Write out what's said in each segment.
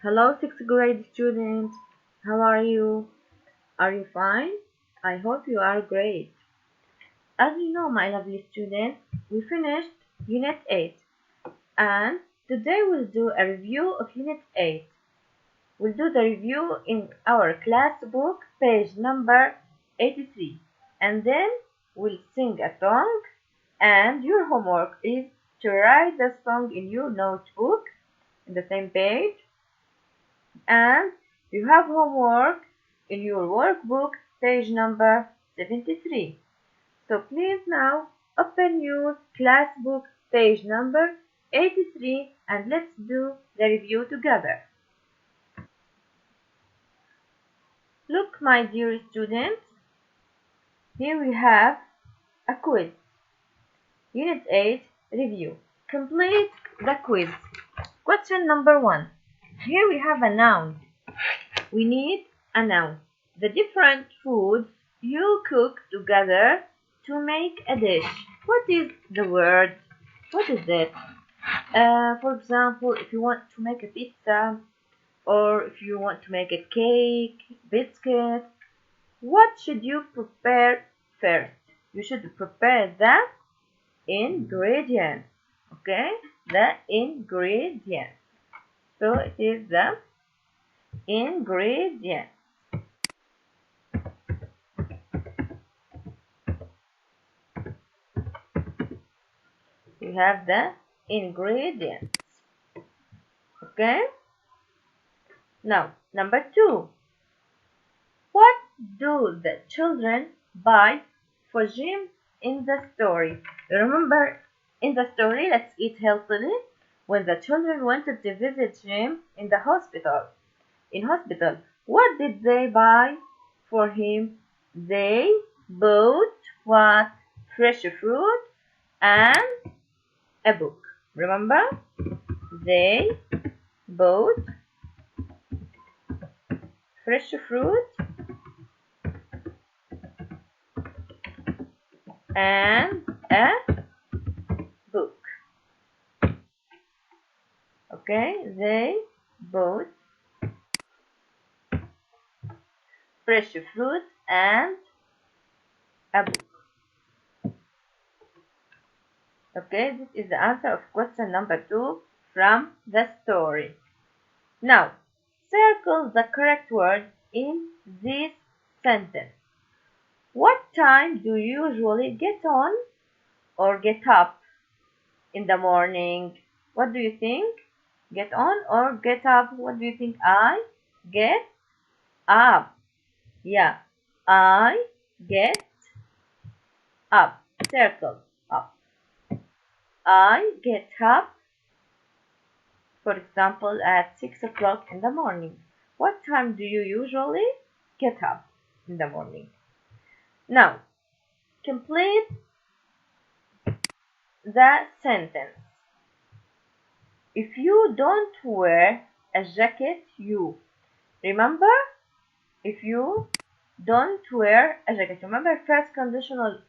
Hello, sixth grade student. How are you? Are you fine? I hope you are great. As you know, my lovely students, we finished Unit 8 and today we'll do a review of Unit 8. We'll do the review in our class book, page number 83, and then we'll sing a song, and your homework is to write the song in your notebook in the same page, and you have homework in your workbook, page number 73. So please now open your class book, page number 83, and let's do the review together. Look, my dear students, here we have a quiz. Unit 8 review. Complete the quiz. Question number 1. Here we have a noun. We need a noun. The different foods you cook together to make a dish. What is the word? What is it? For example, if you want to make a pizza, or if you want to make a cake, biscuit, what should you prepare first? You should prepare the ingredients. Okay? The ingredients. So it is the ingredients. We have the ingredients. Okay? Now, number 2. What do the children buy for Jim in the story? Remember, in the story, Let's Eat Healthily, when the children wanted to visit Jim in the hospital. What did they buy for him? They bought what? Fresh fruit and a book. Remember? They bought fresh fruit and a book. Okay, they bought fresh fruit and a book. Okay, this is the answer of question number 2 from the story. Now, circle the correct word in this sentence. What time do you usually get on or get up in the morning? What do you think? Get on or get up? What do you think? I get up. Yeah, I get up. Circle up. I get up, for example, at 6 o'clock in the morning. What time do you usually get up in the morning? Now, complete the sentence. If you don't wear a jacket, you. Remember? If you don't wear a jacket. Remember first conditional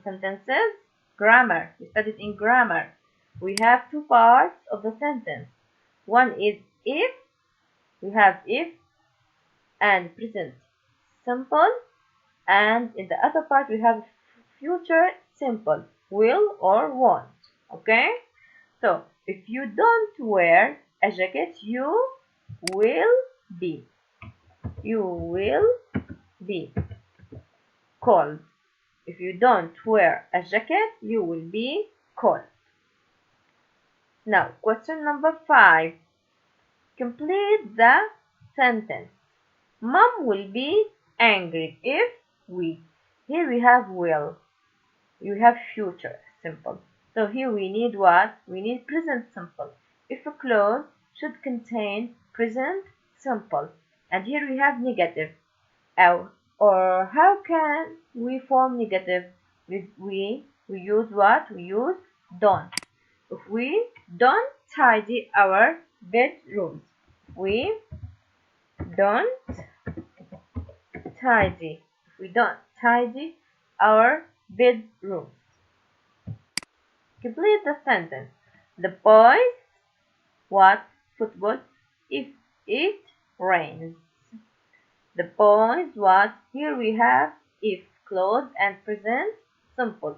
sentences? Grammar. We studied in grammar. We have two parts of the sentence. One is if. We have if and present simple. And in the other part we have future simple. Will or won't. Okay? So, if you don't wear a jacket, you will be. You will be cold. If you don't wear a jacket, you will be cold. Now, question number 5. Complete the sentence. Mom will be angry if we. Here we have will. You have future simple. So here we need what? We need present simple. If a clause should contain present simple. And here we have negative. Or how can we form negative? We use what? We use don't. If we don't tidy our bedrooms. We don't tidy. If we don't tidy our bedrooms. Complete the sentence. The boys what? football if it rains. The boys watch. Here we have if, close, and present simple.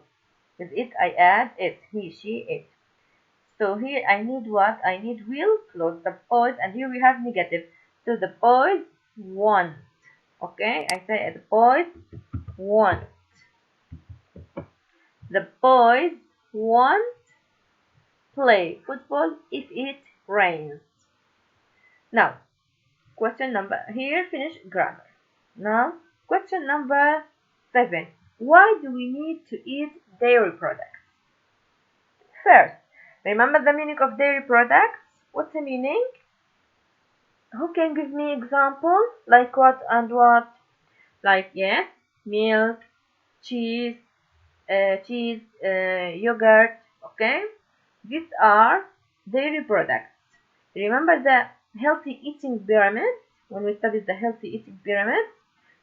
With it I add it, he, she, it. So here I need what? I need will, close the boys, and here we have negative. So the boys want. Okay, I say the boys want. The boys want play football if it rains. Now, question number, here finish grammar. Now, question number 7. Why do we need to eat dairy products? First, remember the meaning of dairy products? What's the meaning? Who can give me example? Like what and what? Like, yes, milk, cheese, yogurt, okay? These are dairy products. Remember the healthy eating pyramid? When we studied the healthy eating pyramid,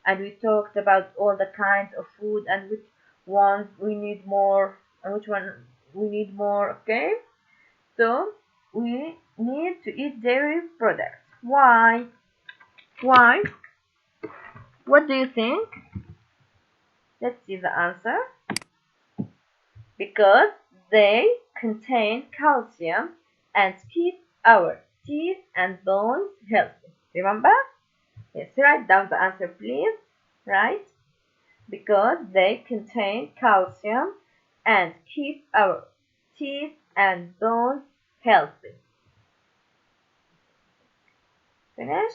and we talked about all the kinds of food and which ones we need more and which one we need more, okay? So we need to eat dairy products. Why? Why? What do you think? Let's see the answer. Because they contain calcium and keep our teeth and bones healthy. Remember? Yes, write down the answer, please. Right? Because they contain calcium and keep our teeth and bones healthy. Finish?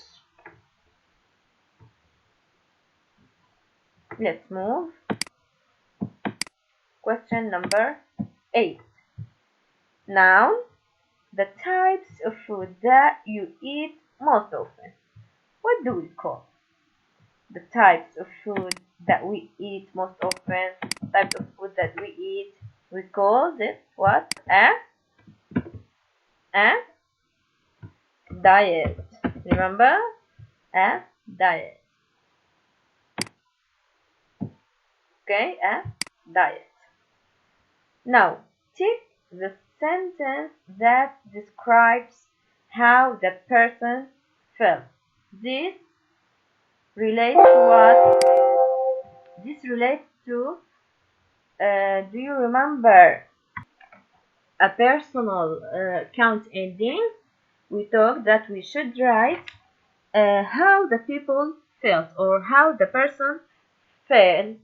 Let's move. Question number 8. Now, the types of food that you eat most often. What do we call the types of food that we eat most often? Types of food that we eat, we call this what? A diet. Remember? A diet. Okay, a diet. Now, take the sentence that describes how the person felt. This relates to what? This relates to, do you remember a personal count ending? We talked that we should write how the people felt or how the person felt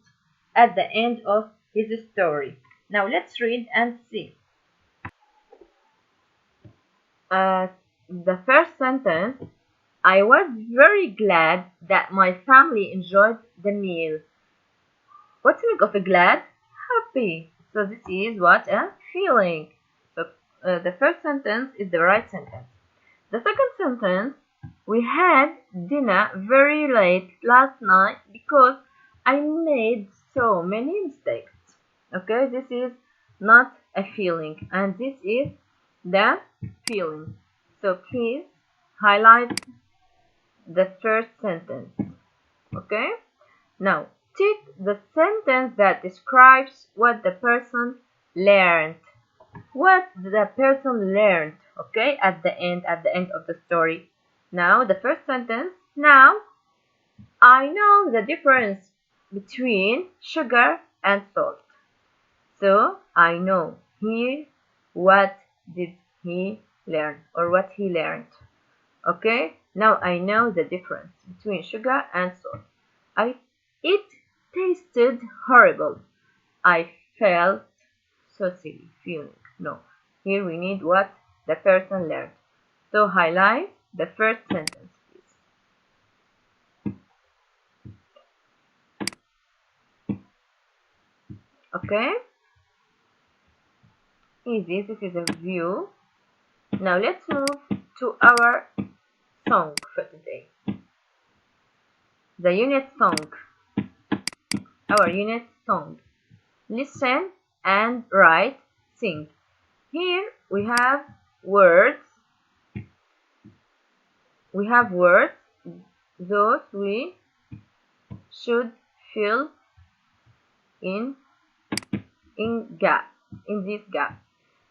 at the end of his story. Now let's read and see. The first sentence, I was very glad that my family enjoyed the meal. What's the meaning of a glad? Happy. So this is what? A feeling. So the first sentence is the right sentence. The second sentence, we had dinner very late last night because I made so many mistakes. Okay, this is not a feeling, and this is the feeling. So please highlight the first sentence. Okay, now take the sentence that describes what the person learned. What the person learned, okay, at the end of the story. Now the first sentence, now I know the difference between sugar and salt. So I know here what did he learn or what he learned. Okay, now I know the difference between sugar and salt. It tasted horrible. I felt so silly feeling. No, here we need what the person learned. So highlight the first sentence, please. Okay, easy. This is a view. Now let's move to our song for today. The unit song. Our unit song. Listen and write, sing. Here we have words. We have words. Those we should fill in this gap.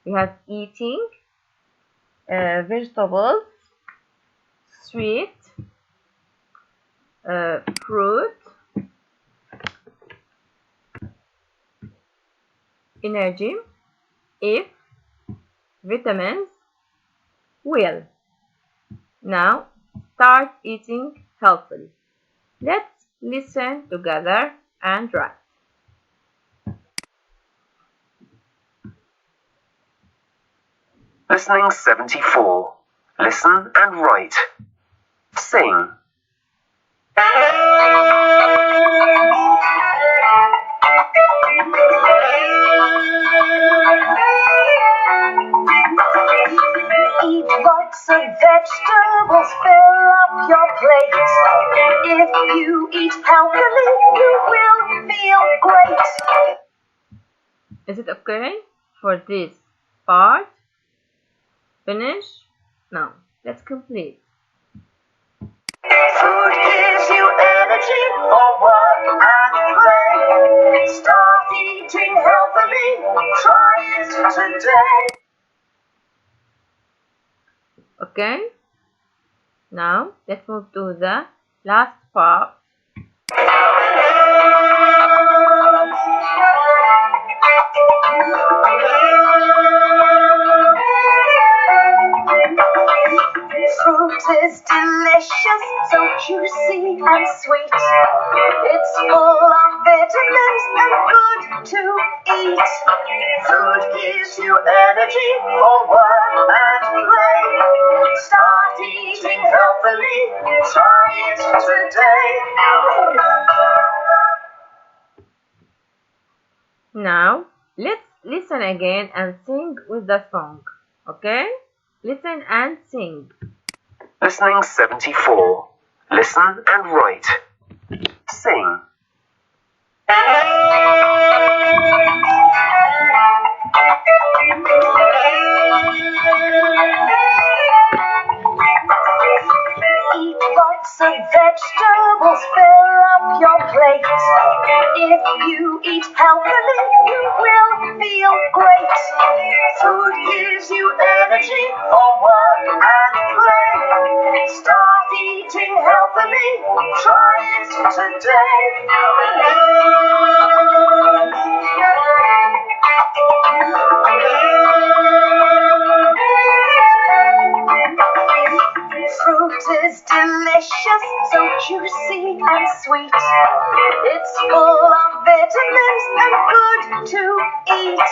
We have eating, vegetables, sweet, fruit, energy, if, vitamins, will. Now start eating healthily. Let's listen together and write. Listening 74. Listen and write. Sing. Eat lots of vegetables, fill up your plate. If you eat healthily, you will feel great. Is it okay for this part? Finish? Now, let's complete. Food gives you energy for work and play. Start eating healthily, try it today. Okay? Now, let's move to the last part. Fruit is delicious, so juicy and sweet. It's full of vitamins and good to eat. Food gives you energy for work and play. Start eating healthily, try it today. Now, let's listen again and sing with the song. Okay? Listen and sing. Listening 74. Listen and write. Sing. Eat lots of vegetables, fill up your plate. If you eat healthily, you will feel great. Food gives you energy for work and play. Start eating healthily, try it today. Fruit is delicious, so juicy and sweet. It's full of vitamins and good to eat.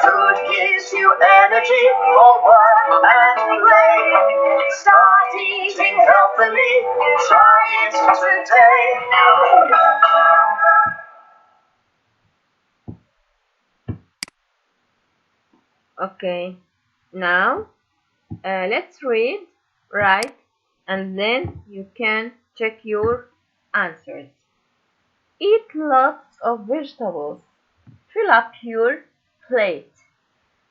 Food gives you energy for work and play. Start eating healthily, try it today. Okay. Now, let's read, write, and then you can check your answers. Eat lots of vegetables. Fill up your plate.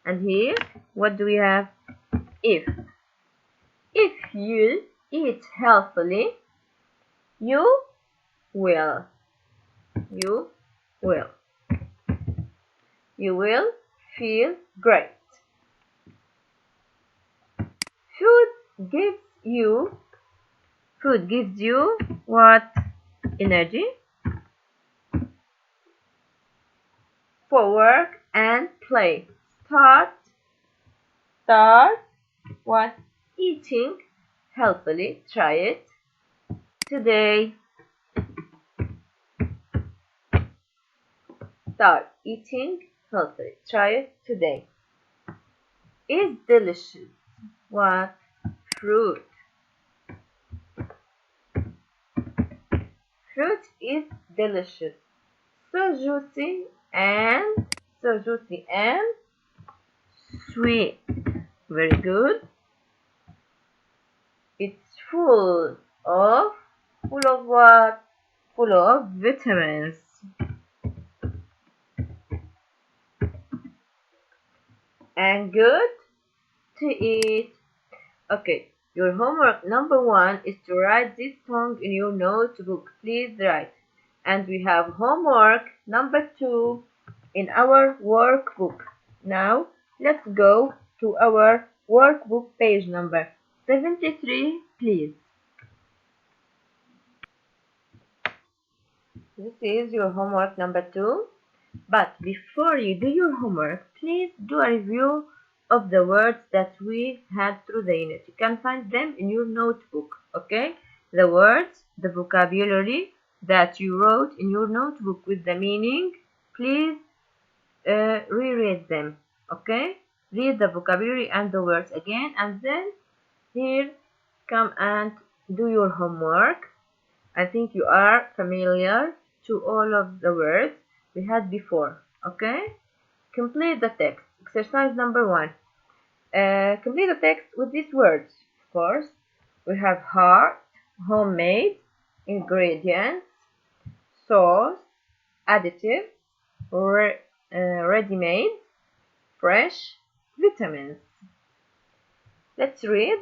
And here, what do we have? If you eat healthily, you will feel great. Food gives you what? Energy for work and play. Start what? Eating healthily. Try it today. Start eating healthily. Try it today. Is delicious. What? Fruit. Fruit is delicious. So juicy and sweet. Very good. It's full of what? Full of vitamins. And good to eat. Okay, your homework number 1 is to write this song in your notebook. Please write. And we have homework number 2 in our workbook. Now, let's go to our workbook page number 73, please. This is your homework number 2. But before you do your homework, please do a review of the words that we had through the unit. You can find them in your notebook, okay? The words, the vocabulary that you wrote in your notebook with the meaning, please reread them, okay? Read the vocabulary and the words again, and then here come and do your homework. I think you are familiar to all of the words we had before, okay? Complete the text. Exercise number 1. Complete the text with these words, of course. We have heart, homemade, ingredients, sauce, additive, ready-made, fresh, vitamins. Let's read.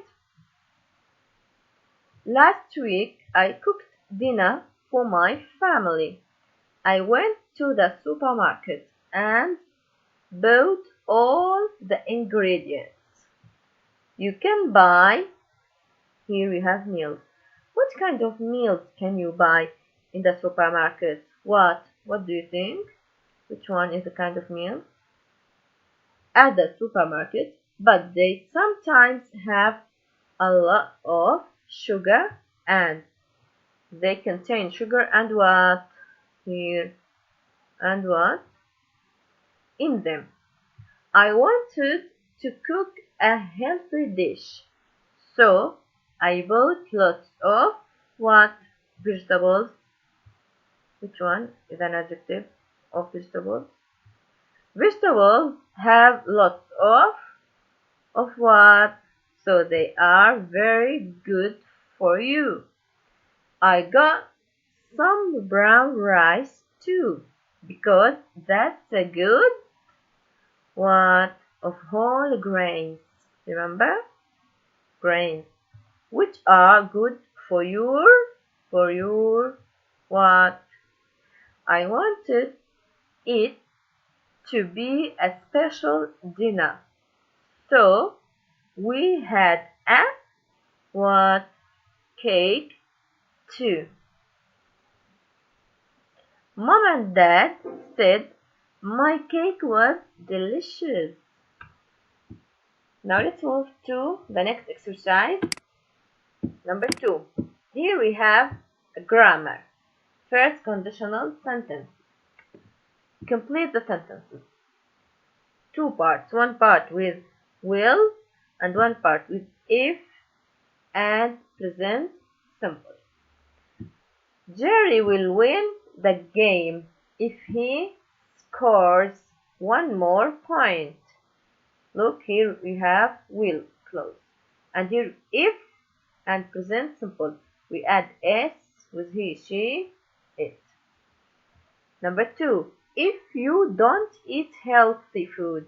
Last week I cooked dinner for my family. I went to the supermarket and bought all the ingredients. You can buy, here we have meals. What kind of meals can you buy in the supermarket? What do you think? Which one is the kind of meal? At the supermarket, but they sometimes have a lot of sugar, and they contain sugar and what? Here, and what? In them. I wanted to cook a healthy dish, so I bought lots of what? Vegetables. Which one is an adjective of vegetables? Vegetables have lots of what? So they are very good for you. I got some brown rice too, because that's a good what? Of whole grains. Remember? Grains, which are good for your what? I wanted it to be a special dinner, so we had a what? Cake too. Mom and Dad said my cake was delicious. Now let's move to the next exercise, number 2. Here we have a grammar. First, conditional sentence. Complete the sentences. 2 parts. 1 part with will and 1 part with if and present simple. Jerry will win the game if he scores 1 more point. Look, here we have will clause. And here if and present simple. We add s with he, she, it. Number 2. If you don't eat healthy food.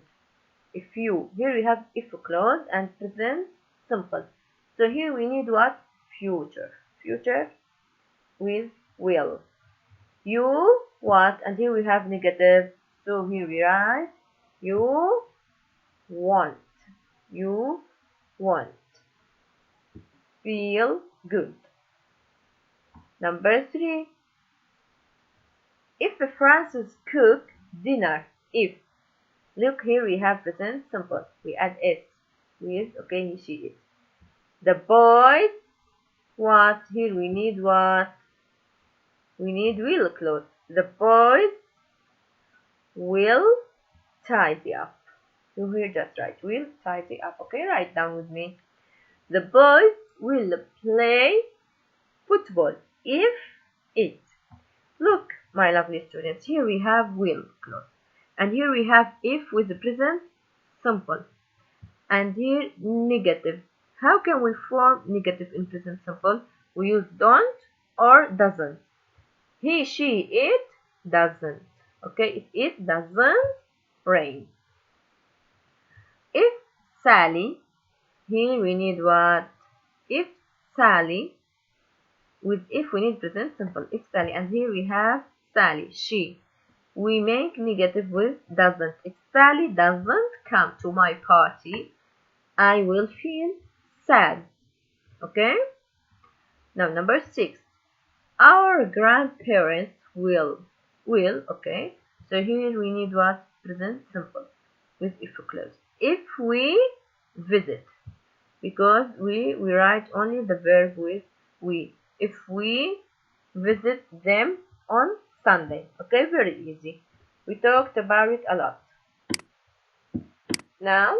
If you. Here we have if clause and present simple. So here we need what? Future. Future with will. You what? And here we have negative. So here we write you want. You want. Feel good. Number 3. If Francis cook dinner, if. Look, here we have present simple. We add s with, okay, he, she, it. The boys, what? Here we need what? We need will clause. The boys will tidy up. So here just write will tidy up. Okay, write down with me. The boys will play football if it. Look, my lovely students, here we have will clause. And here we have if with the present simple. And here negative. How can we form negative in present simple? We use don't or doesn't. He, she, it doesn't. Okay, it doesn't rain. If Sally, here we need what? If Sally, with if we need present simple. If Sally, and here we have Sally, she. We make negative with doesn't. If Sally doesn't come to my party, I will feel sad. Okay? Now, number 6. Our grandparents will. Will, okay. So here we need what? Present simple with if clause. If we visit, because we write only the verb with we. If we visit them on Sunday. Okay, very easy. We talked about it a lot. Now,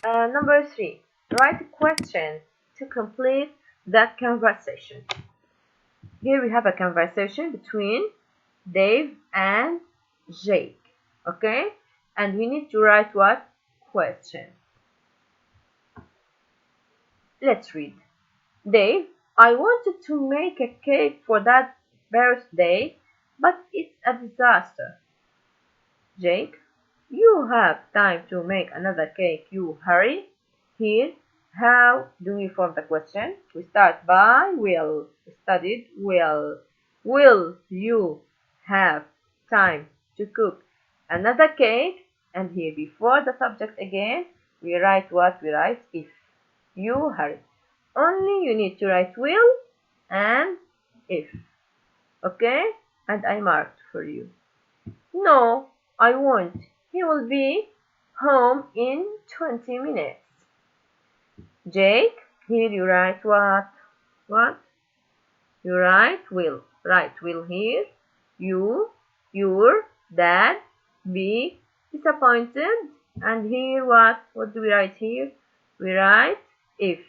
number 3. Write a question to complete that conversation. Here we have a conversation between Dave and Jake. Okay? And we need to write what? Question. Let's read. Dave, I wanted to make a cake for that birthday, but it's a disaster. Jake, you have time to make another cake, you hurry. Here, how do we form the question? We start by will. We studied will. Will you have time to cook another cake? And here before the subject again, we write what? We write if. You hurry. Only you need to write will and if. Okay? And I marked for you. No, I won't. He will be home in 20 minutes. Jake, here you write what? What? You write will. Write will here. You, your dad, be disappointed. And here what? What do we write here? We write if.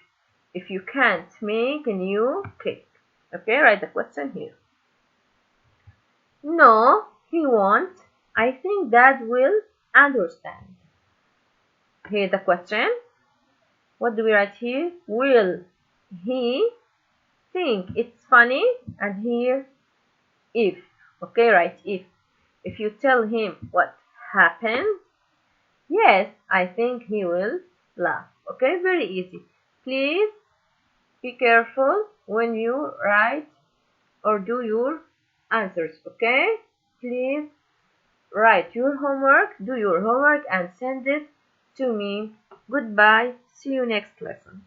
If you can't make a new cake. Okay, write the question here. No, he won't. I think Dad will understand. Here the question. What do we write here? Will he think it's funny? And here, if. Okay, write if. If you tell him what happened, yes, I think he will laugh. Okay, very easy. Please be careful when you write or do your answers, okay? Please write your homework, do your homework and send it to me. Goodbye. See you next lesson.